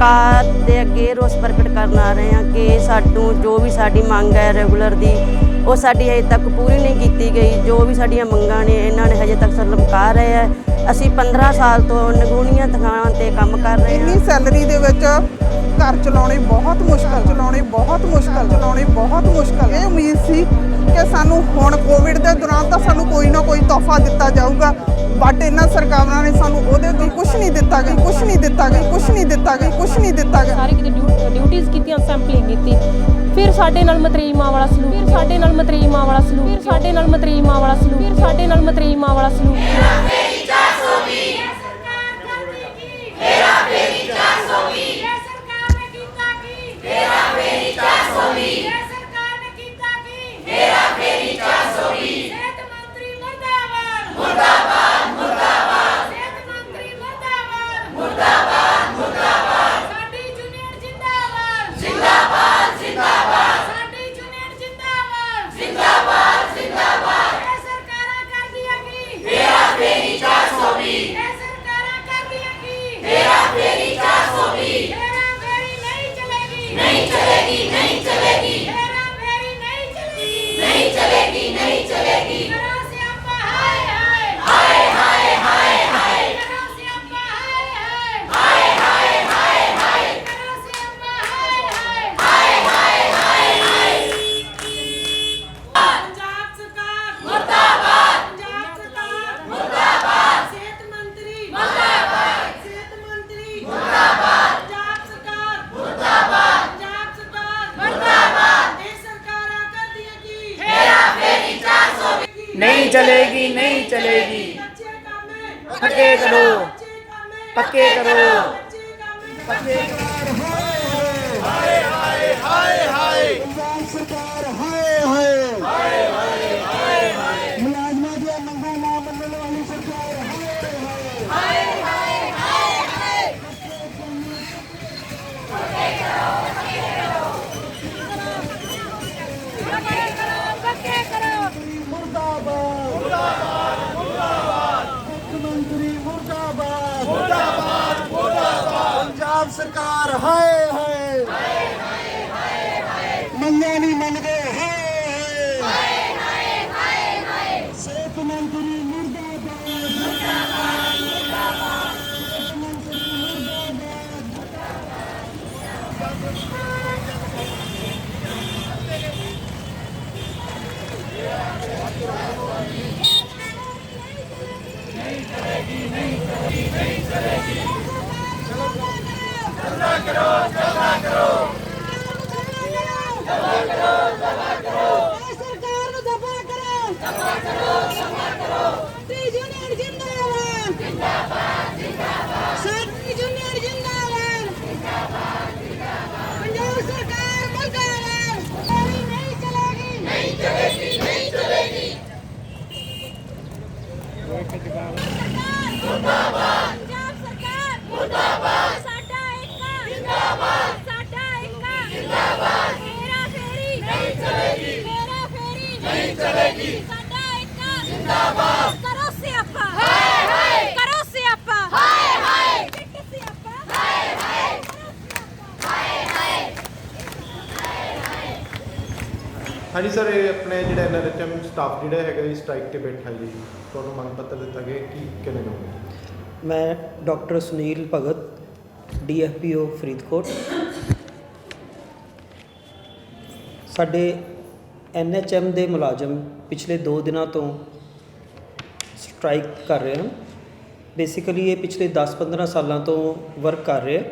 ਸਰਕਾਰ ਦੇ ਅੱਗੇ ਰੋਸ ਪ੍ਰਗਟ ਕਰਨ ਆ ਰਹੇ ਹਾਂ ਕਿ ਸਾਨੂੰ ਜੋ ਵੀ ਸਾਡੀ ਮੰਗ ਹੈ ਰੈਗੂਲਰ ਦੀ ਉਹ ਸਾਡੀ ਹਜੇ ਤੱਕ ਪੂਰੀ ਨਹੀਂ ਕੀਤੀ ਗਈ। ਜੋ ਵੀ ਸਾਡੀਆਂ ਮੰਗਾਂ ਨੇ ਇਹਨਾਂ ਨੇ ਹਜੇ ਤੱਕ ਲਮਕਾ ਰਹੇ ਹੈ। ਅਸੀਂ 15 ਸਾਲ ਤੋਂ ਨਿਗੂਣੀਆਂ ਤਨਖਾਹਾਂ ਤੇ ਕੰਮ ਕਰ ਰਹੇ ਹਾਂ। ਇੰਨੀ ਸੈਲਰੀ ਦੇ ਵਿੱਚ ਘਰ ਚਲਾਉਣੀ ਬਹੁਤ ਮੁਸ਼ਕਲ ਇਹ ਉਮੀਦ ਸੀ ਕਿ ਸਾਨੂੰ ਹੁਣ ਕੋਵਿਡ ਦੇ ਦੌਰਾਨ ਤਾਂ ਸਾਨੂੰ ਕੋਈ ਨਾ ਕੋਈ ਤੋਹਫਾ ਦਿੱਤਾ ਜਾਊਗਾ, ਬਟ ਇਹਨਾਂ ਸਰਕਾਰਾਂ ਨੇ ਸਾਨੂੰ ਉਹਦੇ ਤੋਂ ਕੁਝ ਨਹੀਂ ਦਿੱਤਾ ਗਿਆ। ਸਾਰੇ ਕਿਤੇ ਡਿਊਟੀਆਂ ਕੀਤੀਆਂ, ਸੈਂਪਲਿੰਗ ਕੀਤੀ, ਫਿਰ ਸਾਡੇ ਨਾਲ ਮਤਰੇਈ ਮਾਂ ਵਾਲਾ ਸਲੂਕ, नहीं चलेगी। पक्के करो। मुलाजमा दिया मंगों ना मनने वाली सरकार पंजाब सरकार हाय मंगे नहीं मन गए सेहत मंत्री हाँ जी सर, ये अपने जो NRHM स्टाफ जोड़ा है स्ट्राइक से बैठा जी, तो मंग पत्र दिता गया कि कहने कहोगे? मैं डॉक्टर सुनील भगत DFPO फरीदकोट। साडे NHM ਦੇ ਮੁਲਾਜ਼ਮ ਪਿਛਲੇ 2 ਦਿਨਾਂ ਤੋਂ ਸਟ੍ਰਾਈਕ ਕਰ ਰਹੇ ਹਨ। ਬੇਸਿਕਲੀ ਇਹ ਪਿਛਲੇ 10-15 ਸਾਲਾਂ ਤੋਂ ਵਰਕ ਕਰ ਰਹੇ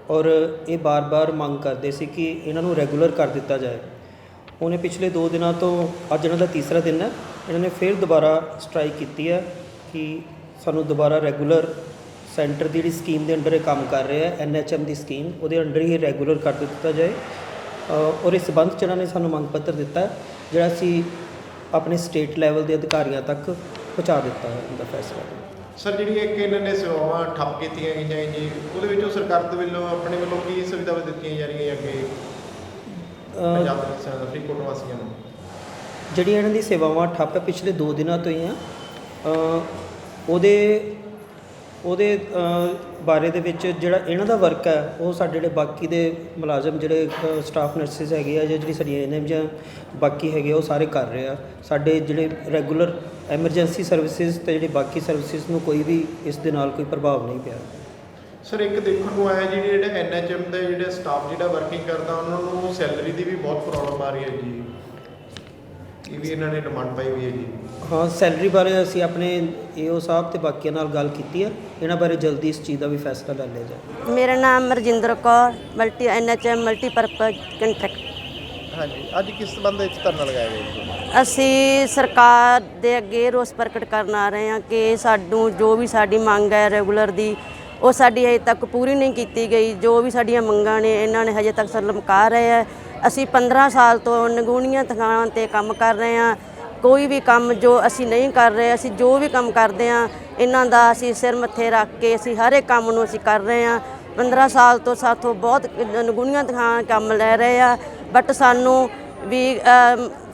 ਔਰ ਇਹ ਬਾਰ-ਬਾਰ ਮੰਗ ਕਰਦੇ ਸੀ ਕਿ ਇਹਨਾਂ ਨੂੰ ਰੈਗੂਲਰ ਕਰ ਦਿੱਤਾ ਜਾਏ। ਉਹਨੇ ਪਿਛਲੇ 2 ਦਿਨਾਂ ਤੋਂ ਅੱਜ ਇਹਨਾਂ ਦਾ ਤੀਸਰਾ ਦਿਨ ਹੈ, ਇਹਨਾਂ ਨੇ ਫਿਰ ਦੁਬਾਰਾ ਸਟ੍ਰਾਈਕ ਕੀਤੀ ਹੈ ਕਿ ਸਾਨੂੰ ਦੁਬਾਰਾ ਰੈਗੂਲਰ ਸੈਂਟਰ ਦੀ ਜਿਹੜੀ ਸਕੀਮ ਦੇ ਅੰਡਰ ਇਹ ਕੰਮ ਕਰ ਰਿਹਾ ਹੈ, NHM ਦੀ ਸਕੀਮ, ਉਹਦੇ ਅੰਡਰ ਹੀ ਰੈਗੂਲਰ ਕਰ ਦਿੱਤਾ ਜਾਏ। ਔਰ ਇਸ ਸੰਬੰਧ 'ਚ ਇਹਨਾਂ ਨੇ ਸਾਨੂੰ ਮੰਗ ਪੱਤਰ ਦਿੱਤਾ ਜਿਹੜਾ ਅਸੀਂ ਆਪਣੇ ਸਟੇਟ ਲੈਵਲ ਦੇ ਅਧਿਕਾਰੀਆਂ ਤੱਕ ਪਹੁੰਚਾ ਦਿੱਤਾ ਹੈ ਇਹਦਾ ਫੈਸਲਾ। ਸਰ, ਜਿਹੜੀ ਇੱਕ ਇਹਨਾਂ ਨੇ ਸੇਵਾਵਾਂ ਠੱਪ ਕੀਤੀਆਂ ਗਈਆਂ ਜੀ, ਉਹਦੇ ਵਿੱਚੋਂ ਸਰਕਾਰ ਦੇ ਵੱਲੋਂ ਆਪਣੇ ਵੱਲੋਂ ਕੀ ਸੁਵਿਧਾਵਾਂ ਦਿੱਤੀਆਂ ਜਾ ਰਹੀਆਂ ਅੱਗੇ ਪੰਜਾਬ ਦੇ ਫਰੀਦਕੋਟ ਵਾਸੀਆਂ ਨੂੰ? ਜਿਹੜੀਆਂ ਇਹਨਾਂ ਦੀ ਸੇਵਾਵਾਂ ਠੱਪ ਪਿਛਲੇ 2 ਦਿਨਾਂ ਤੋਂ ਹੀ ਆ, ਉਹਦੇ ਉਹਦੇ ਬਾਰੇ ਦੇ ਵਿੱਚ ਜਿਹੜਾ ਇਹਨਾਂ ਦਾ ਵਰਕ ਹੈ ਉਹ ਸਾਡੇ ਜਿਹੜੇ ਬਾਕੀ ਦੇ ਮੁਲਾਜ਼ਮ ਜਿਹੜੇ ਸਟਾਫ ਨਰਸਿਸ ਹੈਗੇ ਆ ਜਾਂ ਜਿਹੜੀ ਸਾਡੀਆਂ ਐਨਐਮ ਜਾਂ ਬਾਕੀ ਹੈਗੇ ਉਹ ਸਾਰੇ ਕਰ ਰਹੇ ਆ। ਸਾਡੇ ਜਿਹੜੇ ਰੈਗੂਲਰ ਐਮਰਜੈਂਸੀ ਸਰਵਿਸਿਜ਼ ਤੇ ਜਿਹੜੇ ਬਾਕੀ ਸਰਵਿਸਿਜ਼ ਨੂੰ ਕੋਈ ਵੀ ਇਸ ਦੇ ਨਾਲ ਕੋਈ ਪ੍ਰਭਾਵ ਨਹੀਂ ਪਿਆ। ਸਰ ਇੱਕ ਦੇਖਣ ਨੂੰ ਆਇਆ ਜਿਹੜੇ ਐਨਐਚਐਮ ਦੇ ਜਿਹੜੇ ਸਟਾਫ ਜਿਹੜਾ ਵਰਕਿੰਗ ਕਰਦਾ ਉਹਨਾਂ ਨੂੰ ਸੈਲਰੀ ਦੀ ਵੀ ਬਹੁਤ ਪ੍ਰੋਬਲਮ ਆ ਰਹੀ ਹੈ ਜੀ, ਇਹ ਵੀ ਇਹਨਾਂ ਨੇ ਡਿਮਾਂਡ ਪਾਈ ਹੋਈ ਹੈ ਜੀ। ਹਾਂ, ਸੈਲਰੀ ਬਾਰੇ ਅਸੀਂ ਆਪਣੇ ਏਓ ਸਾਹਿਬ ਤੇ ਬਾਕੀਆਂ ਨਾਲ ਗੱਲ ਕੀਤੀ ਹੈ, ਇਹਨਾਂ ਬਾਰੇ ਜਲਦੀ ਇਸ ਚੀਜ਼ ਦਾ ਵੀ ਫੈਸਲਾ ਲੈ ਲਿਆ ਜਾਏ। ਮੇਰਾ ਨਾਮ Rajinder Kaur, NHM multipurpose contract. ਹਾਂਜੀ, ਅੱਜ ਕਿਸ ਸੰਬੰਧ ਵਿੱਚ ਧਰਨਾ ਲਗਾਇਆ ਗਿਆ ਜੀ? ਅਸੀਂ ਸਰਕਾਰ ਦੇ ਅੱਗੇ ਰੋਸ ਪ੍ਰਗਟ ਕਰਨ ਆ ਰਹੇ ਹਾਂ ਕਿ ਸਾਨੂੰ ਜੋ ਵੀ ਸਾਡੀ ਮੰਗ ਹੈ ਰੈਗੂਲਰ ਦੀ, ਉਹ ਸਾਡੀ ਹਜੇ ਤੱਕ ਪੂਰੀ ਨਹੀਂ ਕੀਤੀ ਗਈ। ਜੋ ਵੀ ਸਾਡੀਆਂ ਮੰਗਾਂ ਨੇ ਇਹਨਾਂ ਨੇ ਹਜੇ ਤੱਕ ਸਾਨੂੰ ਲਮਕਾ ਰਹੇ ਹੈ। ਅਸੀਂ 15 ਸਾਲ ਤੋਂ ਨਿਗੂਣੀਆਂ ਤਨਖਾਹਾਂ 'ਤੇ ਕੰਮ ਕਰ ਰਹੇ ਹਾਂ। ਕੋਈ ਵੀ ਕੰਮ ਜੋ ਅਸੀਂ ਨਹੀਂ ਕਰ ਰਹੇ, ਅਸੀਂ ਜੋ ਵੀ ਕੰਮ ਕਰਦੇ ਹਾਂ ਇਹਨਾਂ ਦਾ ਅਸੀਂ ਸਿਰ ਮੱਥੇ ਰੱਖ ਕੇ ਅਸੀਂ ਹਰ ਇੱਕ ਕੰਮ ਨੂੰ ਅਸੀਂ ਕਰ ਰਹੇ ਹਾਂ। 15 ਸਾਲ ਤੋਂ ਸਾਥੋਂ ਬਹੁਤ ਨਿਗੂਣੀਆਂ ਤਨਖਾਹਾਂ ਕੰਮ ਲੈ ਰਹੇ ਆ, ਬਟ ਸਾਨੂੰ ਵੀ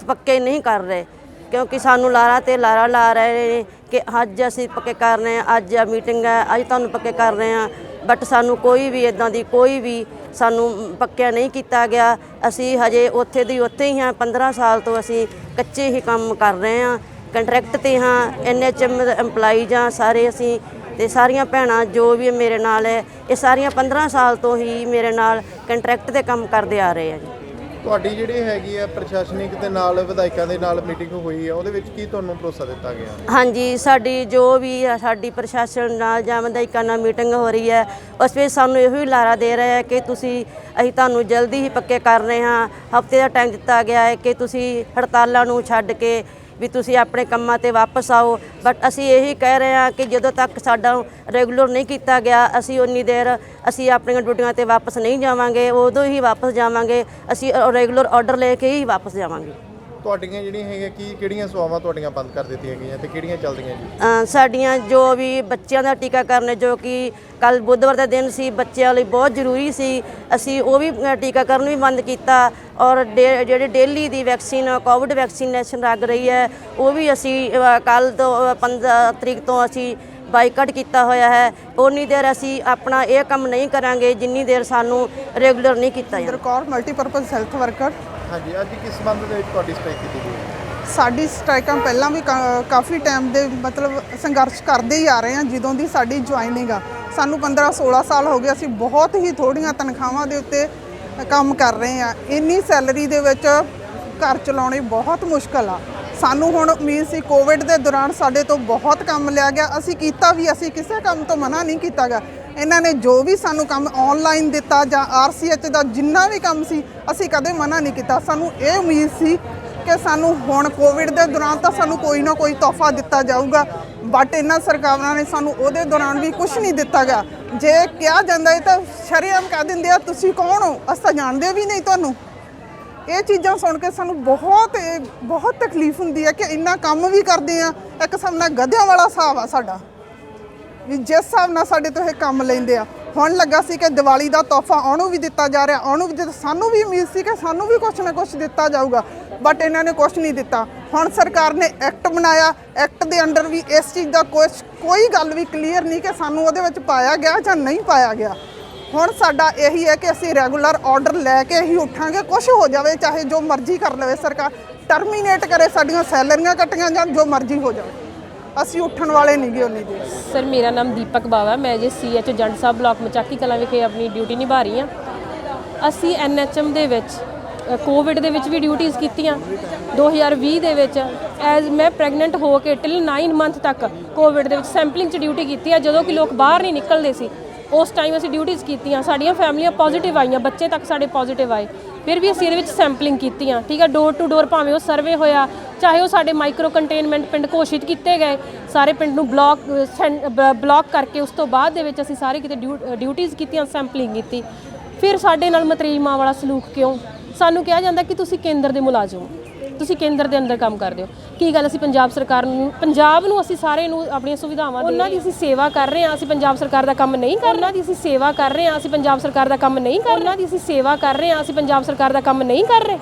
ਪੱਕੇ ਨਹੀਂ ਕਰ ਰਹੇ, ਕਿਉਂਕਿ ਸਾਨੂੰ ਲਾਰਾ ਤੇ ਲਾਰਾ ਲਾ ਰਹੇ ਨੇ ਕਿ ਅੱਜ ਅਸੀਂ ਪੱਕੇ ਕਰ ਰਹੇ ਹਾਂ, ਅੱਜ ਆ ਮੀਟਿੰਗ ਹੈ, ਅੱਜ ਤੁਹਾਨੂੰ ਪੱਕੇ ਕਰ ਰਹੇ ਹਾਂ, ਬਟ ਸਾਨੂੰ ਕੋਈ ਵੀ ਇਦਾਂ ਦੀ ਕੋਈ ਵੀ ਸਾਨੂੰ ਪੱਕਿਆ ਨਹੀਂ ਕੀਤਾ ਗਿਆ। ਅਸੀਂ ਹਜੇ ਉੱਥੇ ਦੀ ਉੱਥੇ ਹੀ ਹਾਂ। 15 ਸਾਲ ਤੋਂ ਅਸੀਂ ਕੱਚੇ ਹੀ ਕੰਮ ਕਰ ਰਹੇ ਹਾਂ, ਕੰਟਰੈਕਟ 'ਤੇ ਹਾਂ। NHM EMPLOYEES ਹਾਂ ਸਾਰੇ ਅਸੀਂ, ਤੇ ਸਾਰੀਆਂ ਭੈਣਾਂ ਜੋ ਵੀ ਮੇਰੇ ਨਾਲ ਹੈ ਇਹ ਸਾਰੀਆਂ 15 ਸਾਲ ਤੋਂ ਹੀ ਮੇਰੇ ਨਾਲ ਕੰਟਰੈਕਟ 'ਤੇ ਕੰਮ ਕਰਦੇ ਆ ਰਹੇ ਆ ਜੀ। ਤੁਹਾਡੀ ਜਿਹੜੀ ਹੈਗੀ ਆ ਪ੍ਰਸ਼ਾਸਨਿਕ ਦੇ ਨਾਲ ਵਿਧਾਇਕਾਂ ਦੇ ਨਾਲ ਮੀਟਿੰਗ ਹੋਈ ਆ, ਉਹਦੇ ਵਿੱਚ ਕੀ ਤੁਹਾਨੂੰ ਭਰੋਸਾ ਦਿੱਤਾ ਗਿਆ? ਹਾਂਜੀ, ਸਾਡੀ ਜੋ ਵੀ ਸਾਡੀ ਪ੍ਰਸ਼ਾਸਨ ਨਾਲ ਜਾਂ ਵਿਧਾਇਕਾਂ ਨਾਲ ਮੀਟਿੰਗ ਹੋ ਰਹੀ ਹੈ, ਉਸ ਵਿੱਚ ਸਾਨੂੰ ਇਹੋ ਹੀ ਲਾਰਾ ਦੇ ਰਹੇ ਹੈ ਕਿ ਅਸੀਂ ਤੁਹਾਨੂੰ ਜਲਦੀ ਹੀ ਪੱਕੇ ਕਰ ਰਹੇ ਹਾਂ। ਹਫ਼ਤੇ ਦਾ ਟਾਈਮ ਦਿੱਤਾ ਗਿਆ ਹੈ ਕਿ ਤੁਸੀਂ ਹੜਤਾਲਾਂ ਨੂੰ ਛੱਡ ਕੇ ਵੀ ਤੁਸੀਂ ਆਪਣੇ ਕੰਮਾਂ 'ਤੇ ਵਾਪਸ ਆਓ, ਬਟ ਅਸੀਂ ਇਹੀ ਕਹਿ ਰਹੇ ਹਾਂ ਕਿ ਜਦੋਂ ਤੱਕ ਸਾਡਾ ਰੈਗੂਲਰ ਨਹੀਂ ਕੀਤਾ ਗਿਆ ਅਸੀਂ ਉਨੀ ਦੇਰ ਅਸੀਂ ਆਪਣੀਆਂ ਡਿਊਟੀਆਂ 'ਤੇ ਵਾਪਸ ਨਹੀਂ ਜਾਵਾਂਗੇ। ਉਦੋਂ ਹੀ ਵਾਪਸ ਜਾਵਾਂਗੇ, ਅਸੀਂ ਰੈਗੂਲਰ ਆਰਡਰ ਲੈ ਕੇ ਹੀ ਵਾਪਸ ਜਾਵਾਂਗੇ। ਤੁਹਾਡੀਆਂ ਜਿਹੜੀਆਂ ਹੈਗੀਆਂ ਕਿਹੜੀਆਂ ਸੇਵਾਵਾਂ ਤੁਹਾਡੀਆਂ ਬੰਦ ਕਰ ਦਿੱਤੀਆਂ ਗਈਆਂ ਤੇ ਕਿਹੜੀਆਂ ਚੱਲਦੀਆਂ ਜੀ? ਸਾਡੀਆਂ ਜੋ ਵੀ ਬੱਚਿਆਂ ਦਾ ਟੀਕਾਕਰਨ ਜੋ ਕਿ ਕੱਲ੍ਹ ਬੁੱਧਵਾਰ ਦਾ ਦਿਨ ਸੀ, ਬੱਚਿਆਂ ਲਈ ਬਹੁਤ ਜ਼ਰੂਰੀ ਸੀ, ਅਸੀਂ ਉਹ ਵੀ ਟੀਕਾਕਰਨ ਵੀ ਬੰਦ ਕੀਤਾ। ਔਰ ਜਿਹੜੇ ਡੇਲੀ ਦੀ ਵੈਕਸੀਨ ਕੋਵਿਡ ਵੈਕਸੀਨੇਸ਼ਨ ਲੱਗ ਰਹੀ ਹੈ ਉਹ ਵੀ ਅਸੀਂ ਕੱਲ੍ਹ ਤੋਂ 15 ਤਰੀਕ ਤੋਂ ਅਸੀਂ ਬਾਈਕਾਟ ਕੀਤਾ ਹੋਇਆ ਹੈ। ਉਨੀ ਦੇਰ ਅਸੀਂ ਆਪਣਾ ਇਹ ਕੰਮ ਨਹੀਂ ਕਰਾਂਗੇ ਜਿੰਨੀ ਦੇਰ ਸਾਨੂੰ ਰੈਗੂਲਰ ਨਹੀਂ ਕੀਤਾ ਜਾਂਦਾ। Kaur, multipurpose health worker. ਹਾਂਜੀ, ਅੱਜ ਕਿਸ ਸੰਬੰਧ ਦੇ ਵਿੱਚ ਤੁਹਾਡੀ ਸਟ੍ਰਾਈਕ ਕੀਤੀ ਗਈ? ਸਾਡੀ ਸਟ੍ਰਾਈਕਾਂ ਪਹਿਲਾਂ ਵੀ ਕਾਫੀ ਟਾਈਮ ਦੇ ਮਤਲਬ ਸੰਘਰਸ਼ ਕਰਦੇ ਹੀ ਆ ਰਹੇ ਹਾਂ। ਜਦੋਂ ਦੀ ਸਾਡੀ ਜੁਆਇਨਿੰਗ ਆ, ਸਾਨੂੰ 15-16 ਸਾਲ ਹੋ ਗਏ, ਅਸੀਂ ਬਹੁਤ ਹੀ ਥੋੜ੍ਹੀਆਂ ਤਨਖਾਹਾਂ ਦੇ ਉੱਤੇ ਕੰਮ ਕਰ ਰਹੇ ਹਾਂ। ਇੰਨੀ ਸੈਲਰੀ ਦੇ ਵਿੱਚ ਘਰ ਚਲਾਉਣੇ ਬਹੁਤ ਮੁਸ਼ਕਲ ਆ। ਸਾਨੂੰ ਹੁਣ ਉਮੀਦ ਸੀ ਕੋਵਿਡ ਦੇ ਦੌਰਾਨ ਸਾਡੇ ਤੋਂ ਬਹੁਤ ਕੰਮ ਲਿਆ ਗਿਆ, ਅਸੀਂ ਕੀਤਾ ਵੀ, ਅਸੀਂ ਕਿਸੇ ਕੰਮ ਤੋਂ ਮਨਾ ਨਹੀਂ ਕੀਤਾ ਗਿਆ। ਇਹਨਾਂ ਨੇ ਜੋ ਵੀ ਸਾਨੂੰ ਕੰਮ ਆਨਲਾਈਨ ਦਿੱਤਾ ਜਾਂ RCH ਦਾ ਜਿੰਨਾ ਵੀ ਕੰਮ ਸੀ ਅਸੀਂ ਕਦੇ ਮਨਾ ਨਹੀਂ ਕੀਤਾ। ਸਾਨੂੰ ਇਹ ਉਮੀਦ ਸੀ ਕਿ ਸਾਨੂੰ ਹੁਣ ਕੋਵਿਡ ਦੇ ਦੌਰਾਨ ਤਾਂ ਸਾਨੂੰ ਕੋਈ ਨਾ ਕੋਈ ਤੋਹਫਾ ਦਿੱਤਾ ਜਾਊਗਾ, ਬਟ ਇਹਨਾਂ ਸਰਕਾਰਾਂ ਨੇ ਸਾਨੂੰ ਉਹਦੇ ਦੌਰਾਨ ਵੀ ਕੁਝ ਨਹੀਂ ਦਿੱਤਾ ਗਿਆ। ਜੇ ਕਿਹਾ ਜਾਂਦਾ ਹੈ ਤਾਂ ਸ਼ਰੇਆਮ ਕਹਿ ਦਿੰਦੇ ਆ ਤੁਸੀਂ ਕੌਣ ਹੋ, ਅਸੀਂ ਤਾਂ ਜਾਣਦੇ ਵੀ ਨਹੀਂ ਤੁਹਾਨੂੰ। ਇਹ ਚੀਜ਼ਾਂ ਸੁਣ ਕੇ ਸਾਨੂੰ ਬਹੁਤ ਤਕਲੀਫ ਹੁੰਦੀ ਹੈ ਕਿ ਇੰਨਾ ਕੰਮ ਵੀ ਕਰਦੇ ਆ। ਇੱਕ ਹਿਸਾਬ ਨਾਲ ਗਧਿਆਂ ਵਾਲਾ ਹਿਸਾਬ ਆ ਸਾਡਾ, ਵੀ ਜਿਸ ਹਿਸਾਬ ਨਾਲ ਸਾਡੇ ਤੋਂ ਇਹ ਕੰਮ ਲੈਂਦੇ ਆ। ਹੁਣ ਲੱਗਾ ਸੀ ਕਿ ਦੀਵਾਲੀ ਦਾ ਤੋਹਫਾ ਉਹਨੂੰ ਵੀ ਦਿੱਤਾ ਜਾ ਰਿਹਾ, ਉਹਨੂੰ ਵੀ ਸਾਨੂੰ ਵੀ ਉਮੀਦ ਸੀ ਕਿ ਸਾਨੂੰ ਵੀ ਕੁਛ ਨਾ ਕੁਛ ਦਿੱਤਾ ਜਾਊਗਾ, ਬਟ ਇਹਨਾਂ ਨੇ ਕੁਛ ਨਹੀਂ ਦਿੱਤਾ। ਹੁਣ ਸਰਕਾਰ ਨੇ ਐਕਟ ਬਣਾਇਆ, ਐਕਟ ਦੇ ਅੰਡਰ ਵੀ ਇਸ ਚੀਜ਼ ਦਾ ਕੋਈ ਗੱਲ ਵੀ ਕਲੀਅਰ ਨਹੀਂ ਕਿ ਸਾਨੂੰ ਉਹਦੇ ਵਿੱਚ ਪਾਇਆ ਗਿਆ ਜਾਂ ਨਹੀਂ ਪਾਇਆ ਗਿਆ। ਹੁਣ ਸਾਡਾ ਇਹੀ ਹੈ ਕਿ ਅਸੀਂ ਰੈਗੂਲਰ ਆਰਡਰ ਲੈ ਕੇ ਹੀ ਉੱਠਾਂਗੇ, ਕੁਛ ਹੋ ਜਾਵੇ, ਚਾਹੇ ਜੋ ਮਰਜ਼ੀ ਕਰ ਲਵੇ ਸਰਕਾਰ, ਟਰਮੀਨੇਟ ਕਰੇ, ਸਾਡੀਆਂ ਸੈਲਰੀਆਂ ਕੱਟੀਆਂ ਜਾਣ, ਜੋ ਮਰਜ਼ੀ ਹੋ ਜਾਵੇ, ਅਸੀਂ ਉੱਠਣ ਵਾਲੇ ਨਹੀਂ ਗੇ ਉਨੀ ਦੇਰ। ਸਰ, ਮੇਰਾ ਨਾਮ ਦੀਪਕ ਬਾਵਾ, ਮੈਂ ਜੇ CH ਜੰਡ ਸਾਹਿਬ ਬਲਾਕ ਮਚਾਕੀ ਕਲਾਂ ਵਿਖੇ ਆਪਣੀ ਡਿਊਟੀ ਨਿਭਾ ਰਹੀ ਹਾਂ। ਅਸੀਂ NHM ਦੇ ਵਿੱਚ ਕੋਵਿਡ ਦੇ ਵਿੱਚ ਵੀ ਡਿਊਟੀਆਂ ਕੀਤੀਆਂ। 2020 ਦੇ ਵਿੱਚ ਮੈਂ ਪ੍ਰੈਗਨੈਂਟ ਹੋ ਕੇ ਟਿਲ 9 ਮੰਥ ਤੱਕ ਕੋਵਿਡ ਦੇ ਵਿੱਚ ਸੈਂਪਲਿੰਗ 'ਚ ਡਿਊਟੀ ਕੀਤੀ ਹੈ। ਜਦੋਂ ਕਿ ਲੋਕ ਬਾਹਰ ਨਹੀਂ ਨਿਕਲਦੇ ਸੀ ਉਸ ਟਾਈਮ ਅਸੀਂ ਡਿਊਟੀਆਂ ਕੀਤੀਆਂ। ਸਾਡੀਆਂ ਫੈਮਲੀਆਂ ਪੋਜ਼ਿਟਿਵ ਆਈਆਂ, ਬੱਚੇ ਤੱਕ ਸਾਡੇ ਪੋਜ਼ਿਟਿਵ ਆਏ, ਫਿਰ ਵੀ ਅਸੀਂ ਇਹਦੇ ਵਿੱਚ ਸੈਂਪਲਿੰਗ ਕੀਤੀਆਂ। ਠੀਕ ਹੈ, ਡੋਰ ਟੂ ਡੋਰ ਭਾਵੇਂ ਉਹ ਸਰਵੇ ਹੋਇਆ, ਚਾਹੇ ਉਹ ਸਾਡੇ ਮਾਈਕਰੋ ਕੰਟੇਨਮੈਂਟ ਪਿੰਡ ਘੋਸ਼ਿਤ ਕੀਤੇ ਗਏ, ਸਾਰੇ ਪਿੰਡ ਨੂੰ ਬਲੌਕ ਕਰਕੇ ਉਸ ਤੋਂ ਬਾਅਦ ਦੇ ਵਿੱਚ ਅਸੀਂ ਸਾਰੇ ਕਿਤੇ ਡਿਊਟੀਆਂ ਕੀਤੀਆਂ, ਸੈਂਪਲਿੰਗ ਕੀਤੀ। ਫਿਰ ਸਾਡੇ ਨਾਲ ਮਤਰੀਮਾਂ ਵਾਲਾ ਸਲੂਕ ਕਿਉਂ? ਸਾਨੂੰ ਕਿਹਾ ਜਾਂਦਾ ਕਿ ਤੁਸੀਂ ਕੇਂਦਰ ਦੇ ਮੁਲਾਜ਼ਮ, ਤੁਸੀਂ ਕੇਂਦਰ ਦੇ ਅੰਦਰ ਕੰਮ ਕਰਦੇ ਹੋ। ਕੀ ਗੱਲ, ਅਸੀਂ ਪੰਜਾਬ ਸਰਕਾਰ ਨੂੰ, ਪੰਜਾਬ ਨੂੰ ਅਸੀਂ ਸਾਰੇ ਨੂੰ ਆਪਣੀਆਂ ਸੁਵਿਧਾਵਾਂ ਉਹਨਾਂ ਦੀ ਅਸੀਂ ਸੇਵਾ ਕਰ ਰਹੇ ਹਾਂ। ਅਸੀਂ ਪੰਜਾਬ ਸਰਕਾਰ ਦਾ ਕੰਮ ਨਹੀਂ ਕਰਨਾ, ਉਹਨਾਂ ਦੀ ਅਸੀਂ ਸੇਵਾ ਕਰ ਰਹੇ ਹਾਂ। ਅਸੀਂ ਪੰਜਾਬ ਸਰਕਾਰ ਦਾ ਕੰਮ ਨਹੀਂ ਕਰਨਾ, ਉਹਨਾਂ ਦੀ ਅਸੀਂ ਸੇਵਾ ਕਰ ਰਹੇ ਹਾਂ। ਅਸੀਂ ਪੰਜਾਬ ਸਰਕਾਰ ਦਾ ਕੰਮ ਨਹੀਂ ਕਰ ਰਹੇ।